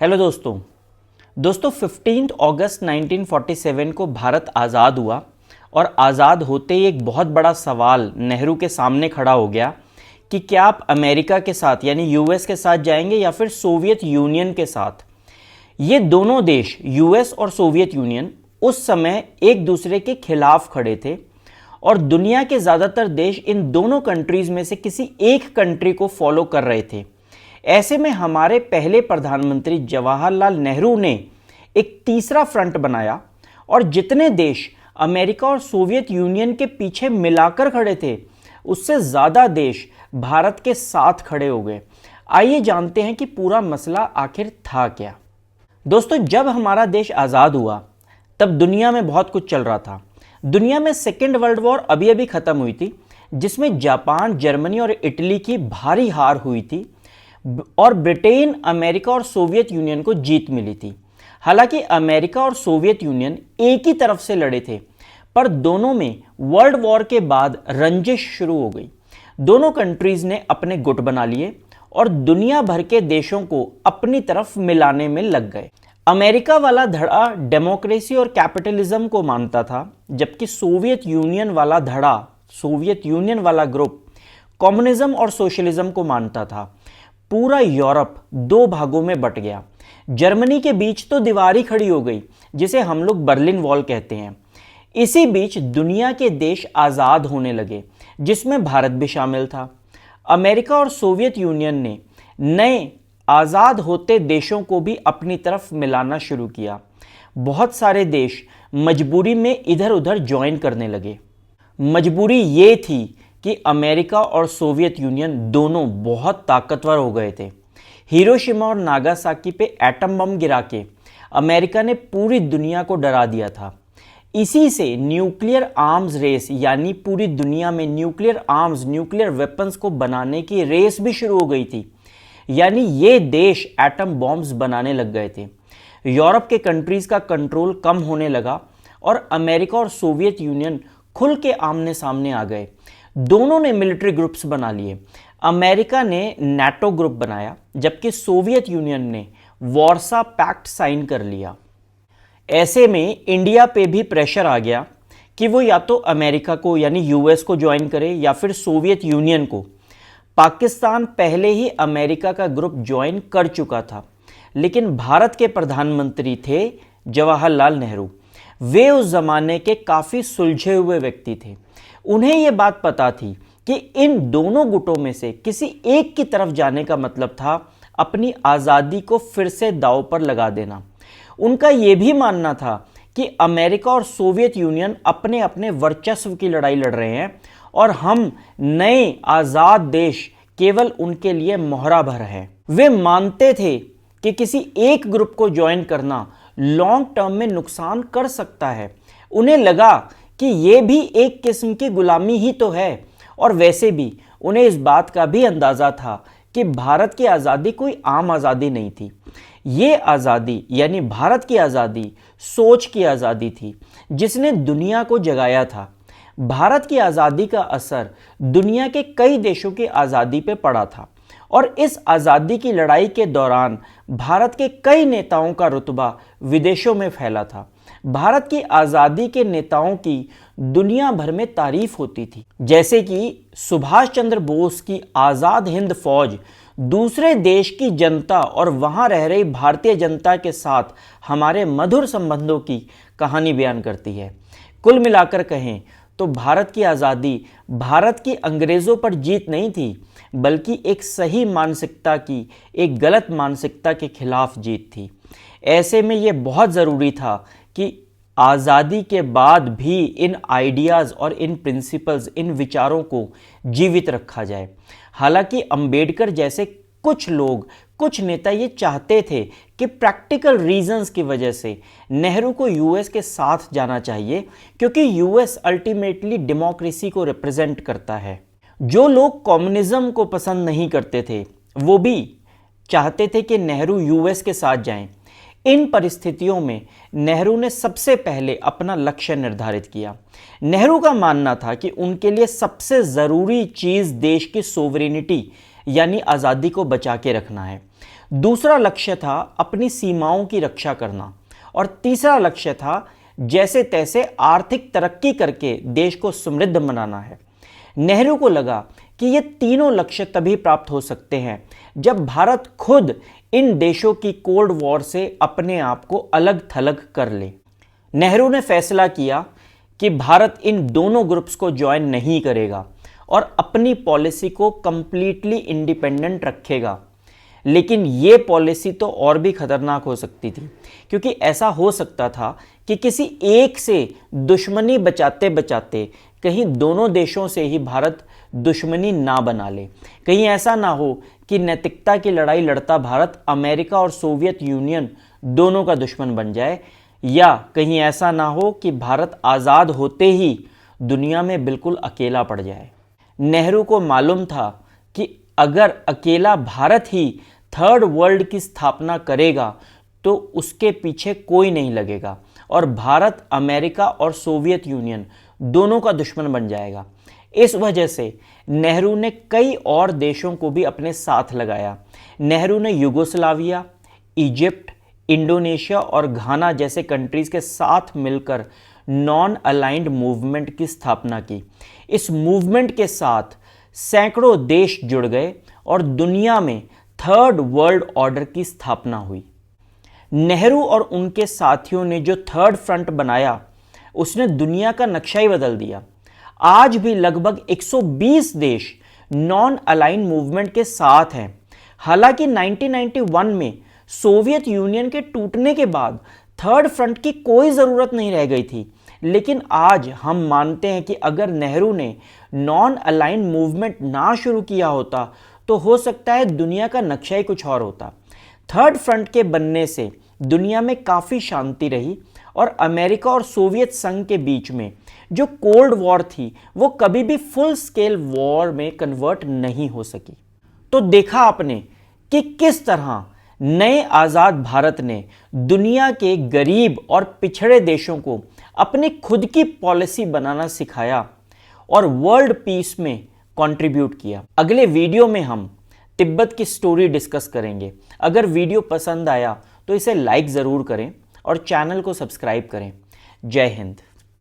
Hello दोस्तों 15 अगस्त 1947 को भारत आज़ाद हुआ और आज़ाद होते ही एक बहुत बड़ा सवाल नेहरू के सामने खड़ा हो गया कि क्या आप अमेरिका के साथ यानी यूएस के साथ जाएंगे या फिर सोवियत यूनियन के साथ। ये दोनों देश यूएस और सोवियत यूनियन उस समय एक दूसरे के खिलाफ खड़े थे और दुनिया के ज़्यादातर देश इन दोनों कंट्रीज़ में से किसी एक कंट्री को फॉलो कर रहे थे। ऐसे में हमारे पहले प्रधानमंत्री जवाहरलाल नेहरू ने एक तीसरा फ्रंट बनाया और जितने देश अमेरिका और सोवियत यूनियन के पीछे मिलाकर खड़े थे उससे ज़्यादा देश भारत के साथ खड़े हो गए। आइए जानते हैं कि पूरा मसला आखिर था क्या। दोस्तों, जब हमारा देश आज़ाद हुआ तब दुनिया में बहुत कुछ चल रहा था। दुनिया में सेकेंड वर्ल्ड वॉर अभी अभी ख़त्म हुई थी, जिसमें जापान, जर्मनी और इटली की भारी हार हुई थी और ब्रिटेन, अमेरिका और सोवियत यूनियन को जीत मिली थी। हालांकि अमेरिका और सोवियत यूनियन एक ही तरफ से लड़े थे, पर दोनों में वर्ल्ड वॉर के बाद रंजिश शुरू हो गई। दोनों कंट्रीज ने अपने गुट बना लिए और दुनिया भर के देशों को अपनी तरफ मिलाने में लग गए। अमेरिका वाला धड़ा डेमोक्रेसी और कैपिटलिज्म को मानता था, जबकि सोवियत यूनियन वाला ग्रुप कम्युनिज्म और सोशलिज्म को मानता था। पूरा यूरोप दो भागों में बट गया। जर्मनी के बीच तो दीवार ही खड़ी हो गई, जिसे हम लोग बर्लिन वॉल कहते हैं। इसी बीच दुनिया के देश आज़ाद होने लगे, जिसमें भारत भी शामिल था। अमेरिका और सोवियत यूनियन ने नए आज़ाद होते देशों को भी अपनी तरफ मिलाना शुरू किया। बहुत सारे देश मजबूरी में इधर उधर ज्वाइन करने लगे। मजबूरी ये थी कि अमेरिका और सोवियत यूनियन दोनों बहुत ताकतवर हो गए थे। हिरोशिमा और नागासाकी पे एटम बम गिरा के अमेरिका ने पूरी दुनिया को डरा दिया था। इसी से न्यूक्लियर आर्म्स रेस यानी पूरी दुनिया में न्यूक्लियर वेपन्स को बनाने की रेस भी शुरू हो गई थी। यानी ये देश एटम बॉम्ब्स बनाने लग गए थे। यूरोप के कंट्रीज का कंट्रोल कम होने लगा और अमेरिका और सोवियत यूनियन खुल के आमने सामने आ गए। दोनों ने मिलिट्री ग्रुप्स बना लिए। अमेरिका ने नाटो ग्रुप बनाया, जबकि सोवियत यूनियन ने वार्सा पैक्ट साइन कर लिया। ऐसे में इंडिया पे भी प्रेशर आ गया कि वो या तो अमेरिका को यानी यूएस को ज्वाइन करे या फिर सोवियत यूनियन को। पाकिस्तान पहले ही अमेरिका का ग्रुप ज्वाइन कर चुका था, लेकिन भारत के प्रधानमंत्री थे जवाहरलाल नेहरू। वे उस जमाने के काफ़ी सुलझे हुए व्यक्ति थे। उन्हें यह बात पता थी कि इन दोनों गुटों में से किसी एक की तरफ जाने का मतलब था अपनी आज़ादी को फिर से दांव पर लगा देना। उनका यह भी मानना था कि अमेरिका और सोवियत यूनियन अपने अपने वर्चस्व की लड़ाई लड़ रहे हैं और हम नए आज़ाद देश केवल उनके लिए मोहरा भर हैं। वे मानते थे कि किसी एक ग्रुप को ज्वाइन करना लॉन्ग टर्म में नुकसान कर सकता है। उन्हें लगा कि यह भी एक किस्म की गुलामी ही तो है, और वैसे भी उन्हें इस बात का भी अंदाज़ा था कि भारत की आज़ादी कोई आम आज़ादी नहीं थी। ये आज़ादी यानी भारत की आज़ादी सोच की आज़ादी थी, जिसने दुनिया को जगाया था। भारत की आज़ादी का असर दुनिया के कई देशों की आज़ादी पे पड़ा था और इस आज़ादी की लड़ाई के दौरान भारत के कई नेताओं का रुतबा विदेशों में फैला था। भारत की आज़ादी के नेताओं की दुनिया भर में तारीफ होती थी, जैसे कि सुभाष चंद्र बोस की आज़ाद हिंद फौज दूसरे देश की जनता और वहाँ रह रही भारतीय जनता के साथ हमारे मधुर संबंधों की कहानी बयान करती है। कुल मिलाकर कहें तो भारत की आज़ादी भारत की अंग्रेज़ों पर जीत नहीं थी, बल्कि एक सही मानसिकता की एक गलत मानसिकता के खिलाफ जीत थी। ऐसे में यह बहुत ज़रूरी था कि आज़ादी के बाद भी इन आइडियाज़ और इन प्रिंसिपल्स, इन विचारों को जीवित रखा जाए। हालांकि अंबेडकर जैसे कुछ नेता ये चाहते थे कि प्रैक्टिकल रीजंस की वजह से नेहरू को यूएस के साथ जाना चाहिए, क्योंकि यूएस अल्टीमेटली डेमोक्रेसी को रिप्रेजेंट करता है। जो लोग कम्युनिज्म को पसंद नहीं करते थे वो भी चाहते थे कि नेहरू यूएस के साथ जाएं। इन परिस्थितियों में नेहरू ने सबसे पहले अपना लक्ष्य निर्धारित किया। नेहरू का मानना था कि उनके लिए सबसे ज़रूरी चीज़ देश की सोवरेनिटी यानी आज़ादी को बचा के रखना है। दूसरा लक्ष्य था अपनी सीमाओं की रक्षा करना, और तीसरा लक्ष्य था जैसे तैसे आर्थिक तरक्की करके देश को समृद्ध बनाना है। नेहरू को लगा कि ये तीनों लक्ष्य तभी प्राप्त हो सकते हैं जब भारत खुद इन देशों की कोल्ड वॉर से अपने आप को अलग थलग कर ले। नेहरू ने फैसला किया कि भारत इन दोनों ग्रुप्स को ज्वाइन नहीं करेगा और अपनी पॉलिसी को कंप्लीटली इंडिपेंडेंट रखेगा। लेकिन ये पॉलिसी तो और भी खतरनाक हो सकती थी, क्योंकि ऐसा हो सकता था कि किसी एक से दुश्मनी बचाते बचाते कहीं दोनों देशों से ही भारत दुश्मनी ना बना ले। कहीं ऐसा ना हो कि नैतिकता की लड़ाई लड़ता भारत अमेरिका और सोवियत यूनियन दोनों का दुश्मन बन जाए, या कहीं ऐसा ना हो कि भारत आज़ाद होते ही दुनिया में बिल्कुल अकेला पड़ जाए। नेहरू को मालूम था कि अगर अकेला भारत ही थर्ड वर्ल्ड की स्थापना करेगा तो उसके पीछे कोई नहीं लगेगा और भारत अमेरिका और सोवियत यूनियन दोनों का दुश्मन बन जाएगा। इस वजह से नेहरू ने कई और देशों को भी अपने साथ लगाया। नेहरू ने यूगोस्लाविया, इजिप्ट, इंडोनेशिया और घाना जैसे कंट्रीज के साथ मिलकर नॉन अलाइंड मूवमेंट की स्थापना की। इस मूवमेंट के साथ सैकड़ों देश जुड़ गए और दुनिया में थर्ड वर्ल्ड ऑर्डर की स्थापना हुई। नेहरू और उनके साथियों ने जो थर्ड फ्रंट बनाया उसने दुनिया का नक्शा ही बदल दिया। आज भी लगभग 120 देश नॉन अलाइन मूवमेंट के साथ हैं। हालांकि 1991 में सोवियत यूनियन के टूटने के बाद थर्ड फ्रंट की कोई ज़रूरत नहीं रह गई थी, लेकिन आज हम मानते हैं कि अगर नेहरू ने नॉन अलाइन मूवमेंट ना शुरू किया होता तो हो सकता है दुनिया का नक्शा ही कुछ और होता। थर्ड फ्रंट के बनने से दुनिया में काफ़ी शांति रही और अमेरिका और सोवियत संघ के बीच में जो कोल्ड वॉर थी वो कभी भी फुल स्केल वॉर में कन्वर्ट नहीं हो सकी। तो देखा आपने कि किस तरह नए आज़ाद भारत ने दुनिया के गरीब और पिछड़े देशों को अपनी खुद की पॉलिसी बनाना सिखाया और वर्ल्ड पीस में कंट्रीब्यूट किया। अगले वीडियो में हम तिब्बत की स्टोरी डिस्कस करेंगे। अगर वीडियो पसंद आया तो इसे लाइक ज़रूर करें और चैनल को सब्सक्राइब करें। जय हिंद।